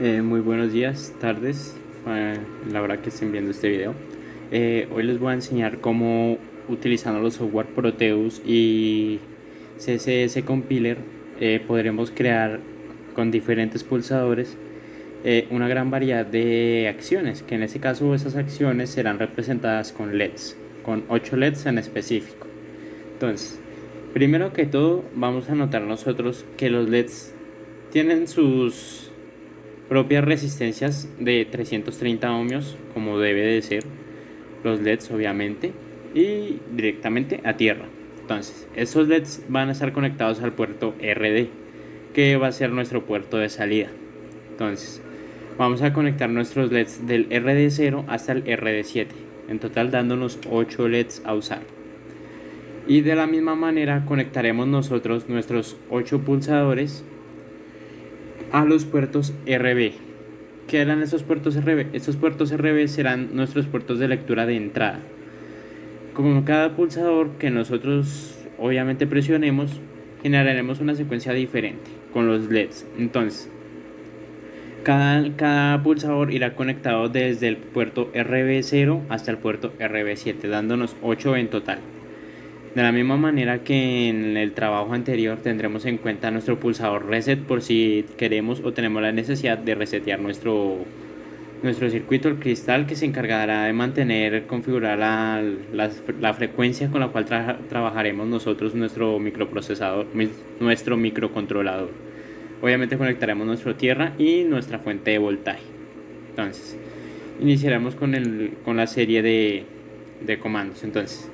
Muy buenos días, tardes, la hora que estén viendo este video. Hoy les voy a enseñar cómo, utilizando los software Proteus y CSS Compiler, podremos crear con diferentes pulsadores una gran variedad de acciones, que en este caso esas acciones serán representadas con LEDs, con 8 LEDs en específico. Entonces, primero que todo, vamos a notar nosotros que los LEDs tienen sus propias resistencias de 330 ohmios, como debe de ser, los LEDs obviamente, y directamente a tierra. Entonces, estos LEDs van a estar conectados al puerto RD, que va a ser nuestro puerto de salida. Entonces, vamos a conectar nuestros LEDs del RD0 hasta el RD7, en total dándonos 8 LEDs a usar. Y de la misma manera conectaremos nosotros nuestros 8 pulsadores a los puertos RB. ¿Qué eran esos puertos RB? Estos puertos RB serán nuestros puertos de lectura de entrada. Como cada pulsador que nosotros obviamente presionemos, generaremos una secuencia diferente con los LEDs. Entonces, cada pulsador irá conectado desde el puerto RB0 hasta el puerto RB7, dándonos 8 en total. De la misma manera que en el trabajo anterior, tendremos en cuenta nuestro pulsador reset por si queremos o tenemos la necesidad de resetear nuestro circuito, el cristal, que se encargará de mantener configurada la frecuencia con la cual trabajaremos nosotros nuestro microprocesador, nuestro microcontrolador. Obviamente conectaremos nuestra tierra y nuestra fuente de voltaje. Entonces, iniciaremos con la serie de comandos. Entonces,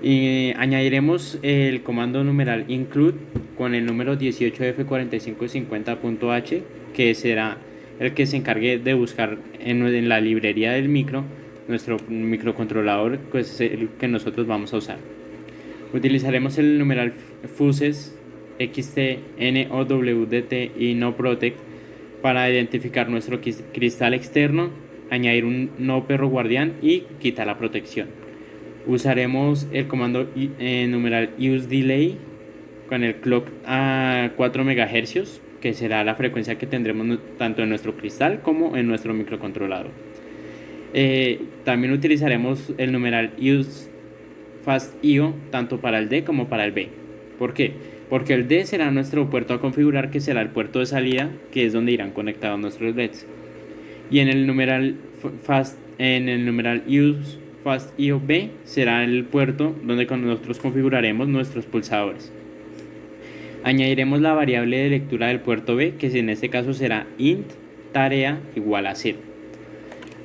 y añadiremos el comando numeral include con el número 18F4550.h, que será el que se encargue de buscar en la librería del micro nuestro microcontrolador, pues el que nosotros vamos a usar. Utilizaremos el numeral fuses xt nowdt y no protect para identificar nuestro cristal externo, añadir un no perro guardián y quitar la protección. Usaremos el comando numeral useDelay con el clock a 4 MHz, que será la frecuencia que tendremos tanto en nuestro cristal como en nuestro microcontrolador. También utilizaremos el numeral useFastIO tanto para el D como para el B. ¿Por qué? Porque el D será nuestro puerto a configurar, que será el puerto de salida, que es donde irán conectados nuestros LEDs. Y en el numeral useFastIO B será el puerto donde nosotros configuraremos nuestros pulsadores. Añadiremos la variable de lectura del puerto B, que en este caso será int tarea igual a 0.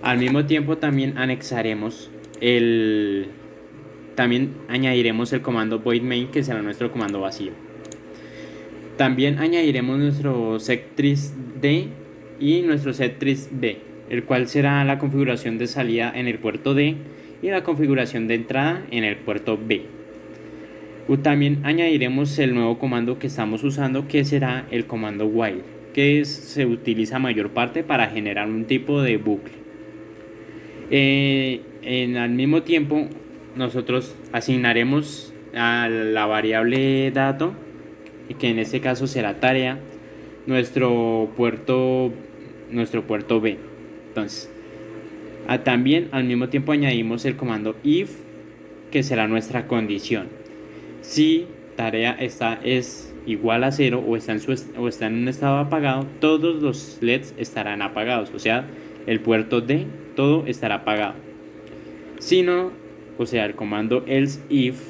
Al mismo tiempo también añadiremos el comando void main, que será nuestro comando vacío. También añadiremos nuestro sectris-D y nuestro sectris-B, el cual será la configuración de salida en el puerto D y la configuración de entrada en el puerto B. También añadiremos el nuevo comando que estamos usando, que será el comando while, que se utiliza mayor parte para generar un tipo de bucle. Al mismo tiempo, nosotros asignaremos a la variable dato, que en este caso será tarea, nuestro puerto B. Entonces, también al mismo tiempo añadimos el comando if, que será nuestra condición. Si tarea es igual a 0 o está en un estado apagado, todos los LEDs estarán apagados, o sea, el puerto D, todo estará apagado. Si no, o sea, el comando else if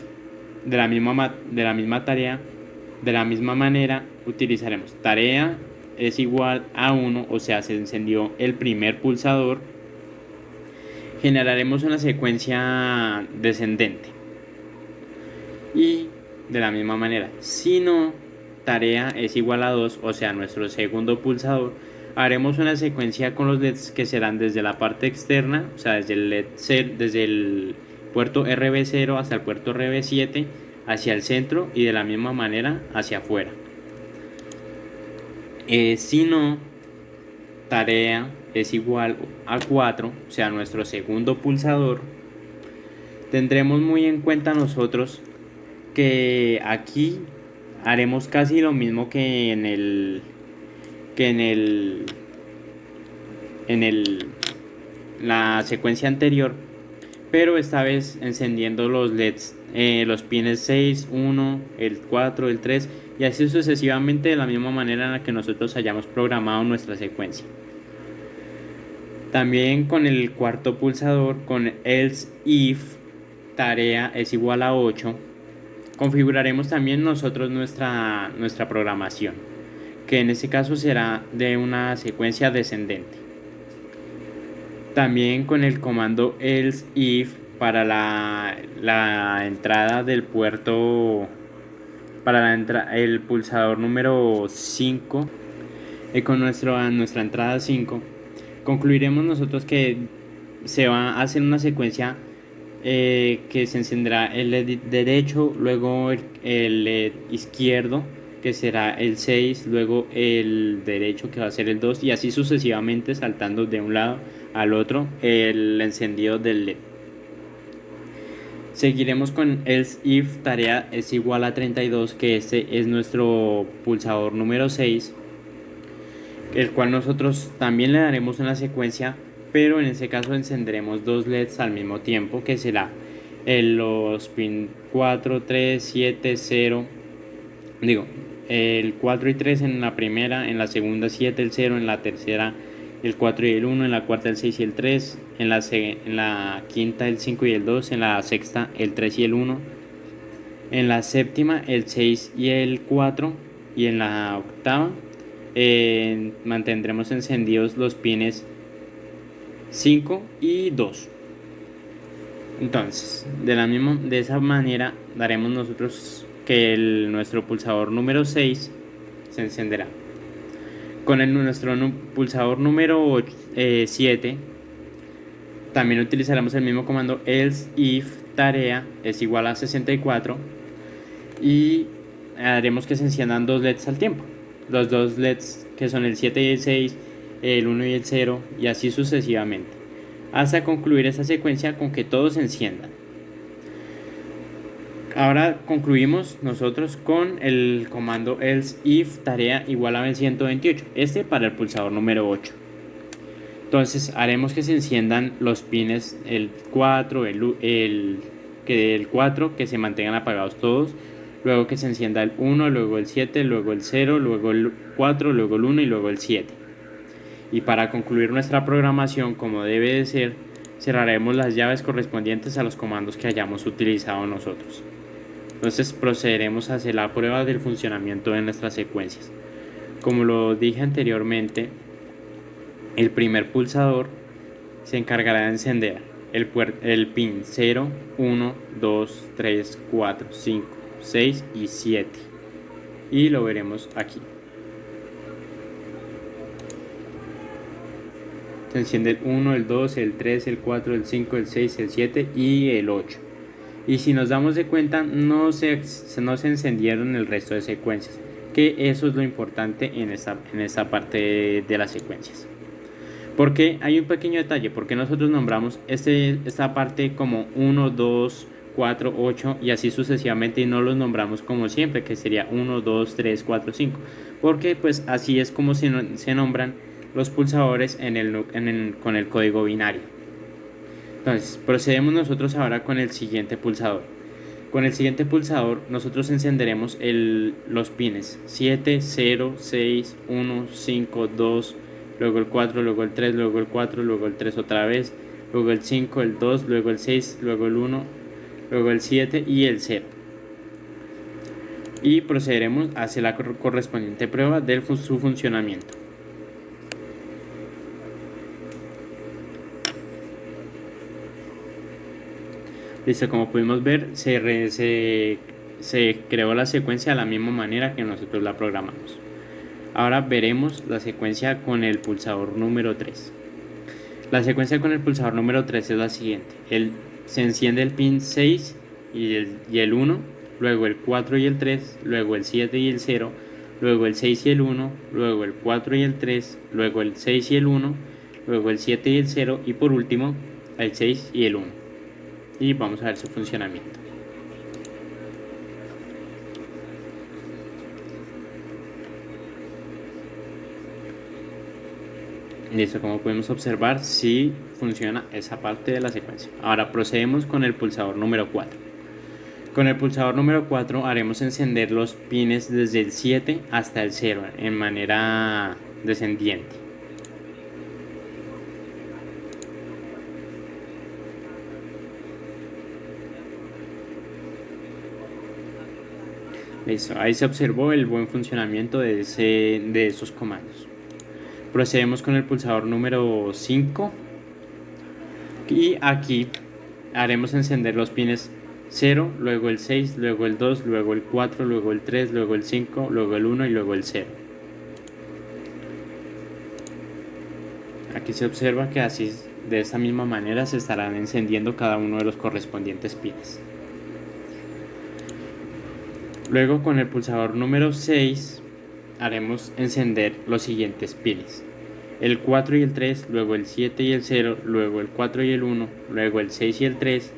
de la misma tarea, de la misma manera utilizaremos tarea es igual a 1, o sea, se encendió el primer pulsador. Generaremos una secuencia descendente. Y de la misma manera, si no, tarea es igual a 2, o sea, nuestro segundo pulsador, haremos una secuencia con los LEDs que serán desde la parte externa, o sea, desde el puerto RB0 hasta el puerto RB7 hacia el centro, y de la misma manera hacia afuera. Si no, tarea es igual a 4, o sea, nuestro segundo pulsador. Tendremos muy en cuenta nosotros que aquí haremos casi lo mismo que en el la secuencia anterior, pero esta vez encendiendo los LEDs, los pines 6, 1, el 4, el 3 y así sucesivamente de la misma manera en la que nosotros hayamos programado nuestra secuencia. También con el cuarto pulsador, con else if tarea es igual a 8, configuraremos también nosotros nuestra programación, que en este caso será de una secuencia descendente. También con el comando else if para la entrada del puerto, para el pulsador número 5, con nuestra entrada 5, concluiremos nosotros que se va a hacer una secuencia que se encenderá el LED derecho, luego el LED izquierdo, que será el 6, luego el derecho, que va a ser el 2, y así sucesivamente, saltando de un lado al otro el encendido del LED. Seguiremos con else if tarea es igual a 32, que este es nuestro pulsador número 6, el cual nosotros también le daremos una secuencia, pero en este caso encenderemos dos LEDs al mismo tiempo, que será los pin 4, 3, 7, 0, el 4 y 3 en la primera, en la segunda 7, el 0, en la tercera el 4 y el 1, en la cuarta el 6 y el 3, en la quinta el 5 y el 2, en la sexta el 3 y el 1, en la séptima el 6 y el 4, y en la octava mantendremos encendidos los pines 5 y 2. Entonces, de esa manera daremos nosotros que nuestro pulsador número 6 se encenderá. Con nuestro pulsador número 7 también utilizaremos el mismo comando else if tarea es igual a 64 y haremos que se enciendan dos LEDs al tiempo. Los dos LEDs que son el 7 y el 6, el 1 y el 0, y así sucesivamente, hasta concluir esta secuencia con que todos se enciendan. Ahora concluimos nosotros con el comando else if tarea igual a 128, para el pulsador número 8. Entonces haremos que se enciendan los pines el 4, el 4, que se mantengan apagados todos, luego que se encienda el 1, luego el 7, luego el 0, luego el 4, luego el 1 y luego el 7. Y para concluir nuestra programación como debe de ser, cerraremos las llaves correspondientes a los comandos que hayamos utilizado nosotros. Entonces procederemos a hacer la prueba del funcionamiento de nuestras secuencias. Como lo dije anteriormente, el primer pulsador se encargará de encender el pin 0, 1, 2, 3, 4, 5, 6 y 7, y lo veremos aquí. Se enciende el 1, el 2, el 3, el 4, el 5, el 6, el 7 y el 8. Y si nos damos de cuenta, no se encendieron el resto de secuencias, que eso es lo importante en esta parte de las secuencias. Porque hay un pequeño detalle, porque nosotros nombramos esta parte como 1, 2, 4, 8 y así sucesivamente, y no los nombramos como siempre, que sería 1, 2, 3, 4, 5, porque pues así es como se nombran los pulsadores con el código binario. Entonces procedemos nosotros ahora con el siguiente pulsador. Con el siguiente pulsador nosotros encenderemos los pines 7, 0, 6, 1, 5, 2, luego el 4, luego el 3, luego el 4, luego el 3 otra vez, luego el 5, el 2, luego el 6, luego el 1, luego el 7 y el 0. Y procederemos a hacer la correspondiente prueba de su funcionamiento. Listo, como pudimos ver, se creó la secuencia de la misma manera que nosotros la programamos. Ahora veremos la secuencia con el pulsador número 3. La secuencia con el pulsador número 3 es la siguiente. Se enciende el pin 6 y el 1, luego el 4 y el 3, luego el 7 y el 0, luego el 6 y el 1, luego el 4 y el 3, luego el 6 y el 1, luego el 7 y el 0 y por último el 6 y el 1. Y vamos a ver su funcionamiento. Listo, como podemos observar, sí funciona esa parte de la secuencia. Ahora procedemos con el pulsador número 4. Con el pulsador número 4 haremos encender los pines desde el 7 hasta el 0 en manera descendiente. Listo, ahí se observó el buen funcionamiento de esos comandos. Procedemos con el pulsador número 5 y aquí haremos encender los pines 0, luego el 6, luego el 2, luego el 4, luego el 3, luego el 5, luego el 1 y luego el 0. Aquí se observa que así, de esta misma manera, se estarán encendiendo cada uno de los correspondientes pines. Luego con el pulsador número 6 haremos encender los siguientes pines: el 4 y el 3, luego el 7 y el 0, luego el 4 y el 1, luego el 6 y el 3,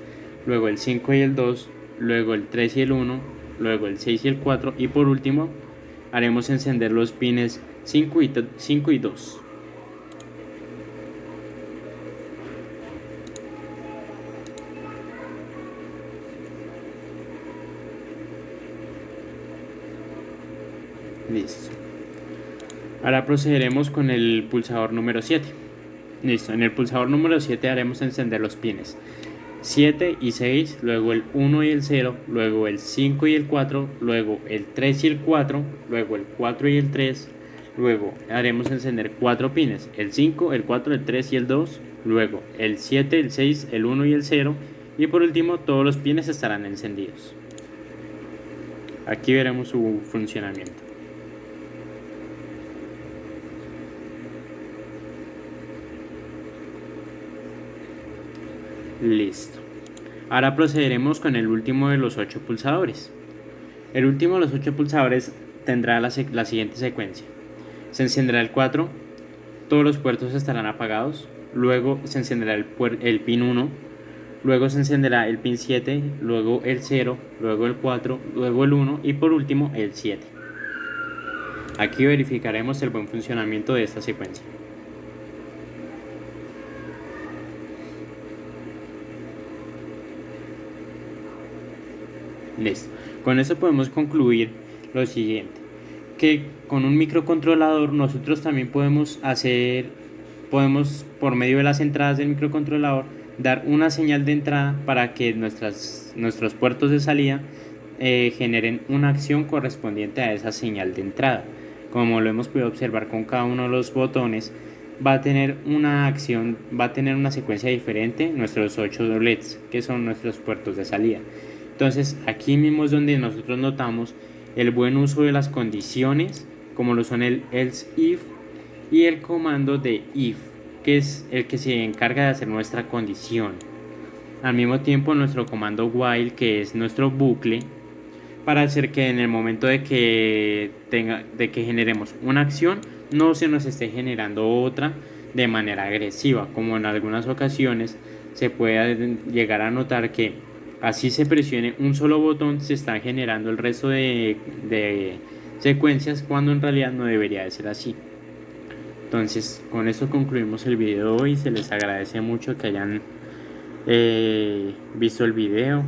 luego el 5 y el 2, luego el 3 y el 1, luego el 6 y el 4 y por último haremos encender los pines 5 y 2. Listo. Ahora procederemos con el pulsador número 7. Listo, en el pulsador número 7 haremos encender los pines 7 y 6, luego el 1 y el 0, luego el 5 y el 4, luego el 3 y el 4, luego el 4 y el 3, luego haremos encender 4 pines, el 5, el 4, el 3 y el 2, luego el 7, el 6, el 1 y el 0 y por último todos los pines estarán encendidos. Aquí veremos su funcionamiento. Listo. Ahora procederemos con el último de los 8 pulsadores. El último de los 8 pulsadores tendrá la siguiente secuencia. Se encenderá el 4, todos los puertos estarán apagados, luego se encenderá el pin 1, luego se encenderá el pin 7, luego el 0, luego el 4, luego el 1 y por último el 7. Aquí verificaremos el buen funcionamiento de esta secuencia. Listo. Con eso podemos concluir lo siguiente, que con un microcontrolador nosotros también podemos por medio de las entradas del microcontrolador dar una señal de entrada para que nuestros puertos de salida generen una acción correspondiente a esa señal de entrada. Como lo hemos podido observar con cada uno de los botones, va a tener una acción, va a tener una secuencia diferente nuestros 8 LEDs, que son nuestros puertos de salida. Entonces aquí mismo es donde nosotros notamos el buen uso de las condiciones, como lo son el else if y el comando de if, que es el que se encarga de hacer nuestra condición. Al mismo tiempo nuestro comando while, que es nuestro bucle, para hacer que en el momento de que generemos una acción no se nos esté generando otra de manera agresiva, como en algunas ocasiones se puede llegar a notar que así se presione un solo botón, se están generando el resto de secuencias cuando en realidad no debería de ser así. Entonces con esto concluimos el video de hoy. Se les agradece mucho que hayan visto el video.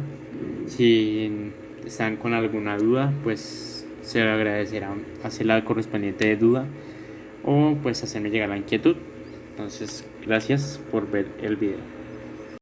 Si están con alguna duda, pues se lo agradecerá hacer la correspondiente de duda o pues hacerme llegar la inquietud. Entonces gracias por ver el video.